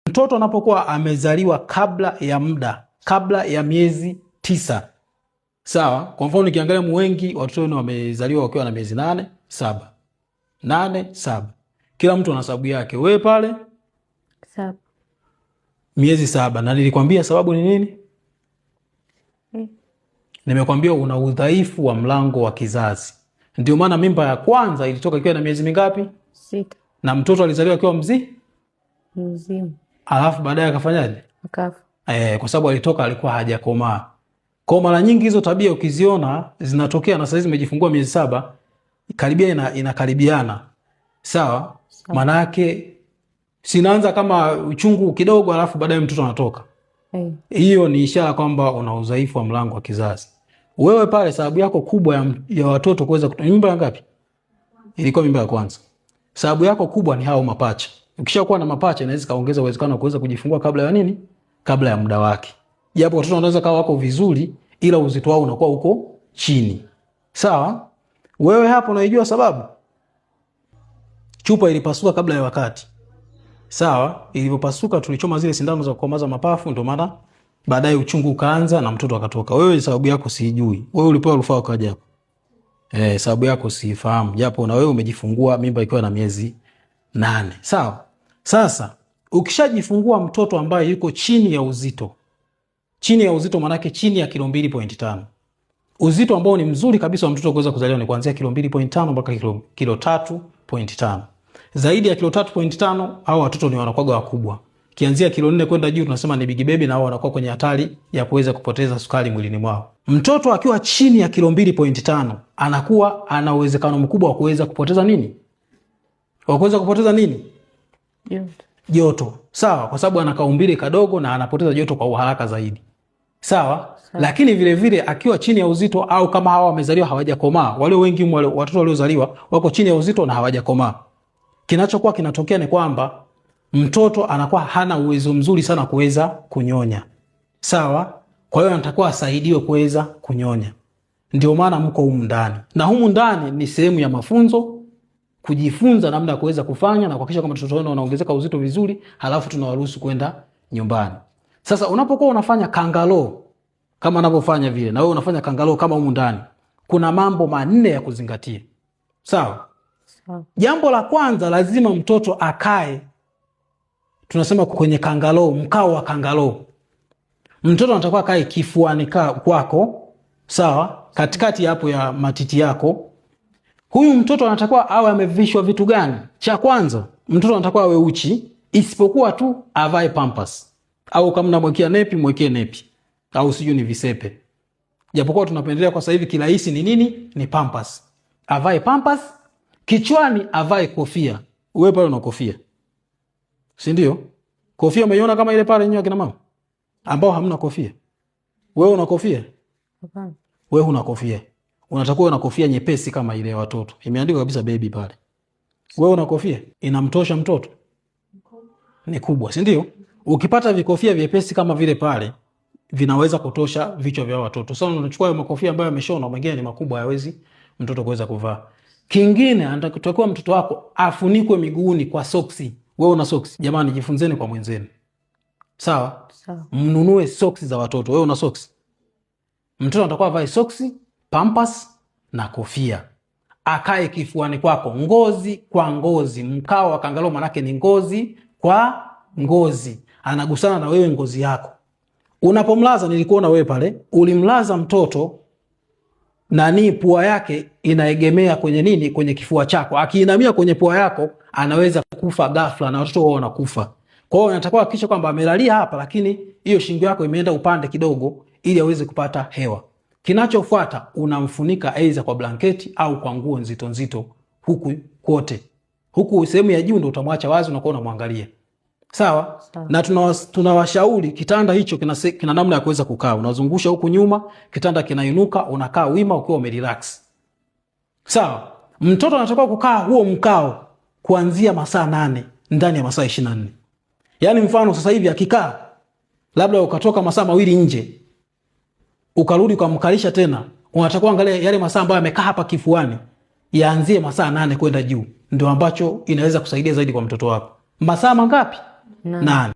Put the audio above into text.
Mtoto anapokuwa amezaliwa kabla ya muda, kabla ya miezi 9, sawa? Kwa mfano nikiangalia wengi watoto wenu wamezaliwa wakiwa na miezi 8, 7. 8, 7. Kila mtu ana sababu yake. Wewe pale 7. Miezi 7. Na nilikwambia sababu ni nini? Nimekwambia una udhaifu wa mlango wa kizazi. Ndio maana mimba ya kwanza ilitoka ikiwa na miezi mingapi? 6. Na mtoto alizaliwa akiwa mzima. Alafu baadaye akafanyaje? Akafa. Kwa sababu alitoka alikuwa hajakomaa. Kwa mara nyingi hizo tabia ukiziona zinatokea, na sasa zimejifungua miezi 7, karibia inakaribiana. Sawa? Maana yake sinaanza kama uchungu kidogo alafu baadaye mtoto anatoka. Hiyo ni ishara kwamba una udhaifu wa mlango wa kizazi. Wewe pale sababu yako kubwa ya watoto kuweza mimba ngapi? Ilikuwa mimba ya kwanza. Sababu yako kubwa ni hao mapacha. Ukishakuwa na mapacha inaweza kaongeza uwezekano wa kuweza kujifungua kabla ya nini? Kabla ya muda wake. Japo watoto wanaweza kawa wako vizuri ila uzito wao unakuwa uko chini. Sawa? Wewe hapo unaijua sababu? Chupa ilipasuka kabla ya wakati. Sawa? Ilipopasuka tulichoma zile sindano za kukomaza mapafu, ndio maana baadaye uchungu ukaanza na mtoto akatoka. Wewe sababu yako siijui. Wewe ulipewa rufaa ukaja hapo. Sababu yako siifahamu. Japo na wewe umejifungua mimba ikiwa na miezi 8. Sawa? Sasa ukishajifungua mtoto ambaye yuko chini ya uzito. Chini ya uzito maana yake chini ya kilo 2.5. Uzito ambao ni mzuri kabisa wa mtoto kuweza kuzaliwa ni kuanzia kilo 2.5 mpaka kilo 3.5. Zaidi ya kilo 3.5 hao watoto ni wanakuwa wakubwa. Kianzia kilo 4 kwenda juu tunasema ni big baby, na hao wanakuwa kwenye hatari ya kuweza kupoteza sukari mwilini mwao. Mtoto akiwa chini ya kilo 2.5 anakuwa ana uwezekano mkubwa wa kuweza kupoteza nini? Wa kuweza kupoteza nini? Joto. Sawa, kwa sababu ana kaumbile kadogo na anapoteza joto kwa haraka zaidi. Sawa? Lakini vile vile akiwa chini ya uzito, au kama hawa wamezaliwa hawajakomaa, wale wengi watoto waliozaliwa wako chini ya uzito na hawajakomaa. Kinachokuwa kinatokea ni kwamba mtoto anakuwa hana uwezo mzuri sana kuweza kunyonya. Sawa? Kwa hiyo anatakiwa asaidiwe kuweza kunyonya. Ndio maana mko humu ndani. Na humu ndani ni sehemu ya mafunzo, kujifunza namna ya kuweza kufanya na kuhakikisha kwamba mtoto wenu anaongezeka uzito vizuri, halafu tunawaruhusu kwenda nyumbani. Sasa unapokuwa unafanya kangaloo kama anavyofanya vile, na wewe unafanya kangaloo kama humu ndani, kuna mambo 4 ya kuzingatia. Sawa? Jambo la kwanza, lazima mtoto akae, tunasema kwenye kangaloo, mkao wa kangaloo. Mtoto anatakiwa akae kifuani kwako, sawa, katikati hapo ya matiti yako. Huyu mtoto anatakiwa awe amevishwa vitu gani? Cha kwanza, mtoto anatakiwa awe uchi, isipokuwa tu avae pampers. Au kama mnamwekea nepi, mwekee nepi. Au sijui ni visepe. Japokuwa tunapendelea kwa sasa hivi kirahisi ni nini? Ni pampers. Avae pampers, kichwani avae kofia. Wewe pale una kofia, si ndio? Kofia umeiona kama ile pale nyinyi kina mama ambao hamna kofia. Wewe una kofia? Hapana. Wewe huna kofia. Unatakiwa una kofia nyepesi kama ile ya watoto. Imeandikwa kabisa baby pale. Wewe una kofia? Inamtosha mtoto? Ni kubwa, si ndio? Ukipata vikofia vyepesi kama vile pale, vinaweza kutosha vichwa vya watoto. Sasa unachukua hiyo makofia ambayo yameshona, mengine ni makubwa, hayawezi mtoto kuweza kuvaa. Kingine, anatakiwa mtoto wako afunikwe miguuni kwa soksi. Wewe una soksi? Jamani, jifunzeni kwa mwenzenu. Sawa? Sawa. Mnunue soksi za watoto. Wewe una soksi? Mtoto anatakiwa avae soksi, pampers na kofia. Akae kifuani kwako, ngozi kwa ngozi. Mkao wa kangaloo manake ni ngozi kwa ngozi. Anagusana na wewe ngozi yako. Unapomlaza, nilikuona wewe pale, ulimlaza mtoto nani, pua yake inaegemea kwenye nini? Kwenye kifua chako. Akiinamia kwenye pua yako, anaweza kufa ghafla, na watoto wao wanakufa. Kwa hiyo unatakiwa hakikisha kwamba amelalia hapa, lakini hiyo shingo yako imeenda upande kidogo ili aweze kupata hewa. Kinachofuata, unamfunika aidha kwa blanketi au kwa nguo nzito nzito huku kote. Huku sehemu ya juu ndio utamwacha wazi, unakuwa unamwangalia. Sawa? Na tunawashauri kitanda hicho kina namna ya kuweza kukaa. Unazungusha huku nyuma, kitanda kinainuka, unakaa wima ukiwa umerelax. Sawa? Mtoto anatakiwa kukaa huo mkao kuanzia masaa 8 ndani ya masaa 24. Yaani mfano sasa hivi akikaa, labda ukatoka masaa 2 nje, ukarudi ukamkalisha tena, unatakiwa angalia yale masaa ambayo amekaa hapa kifuani yaanzie masaa 8 kwenda juu. Ndio ambacho inaweza kusaidia zaidi kwa mtoto wako. Masaa mangapi? 8.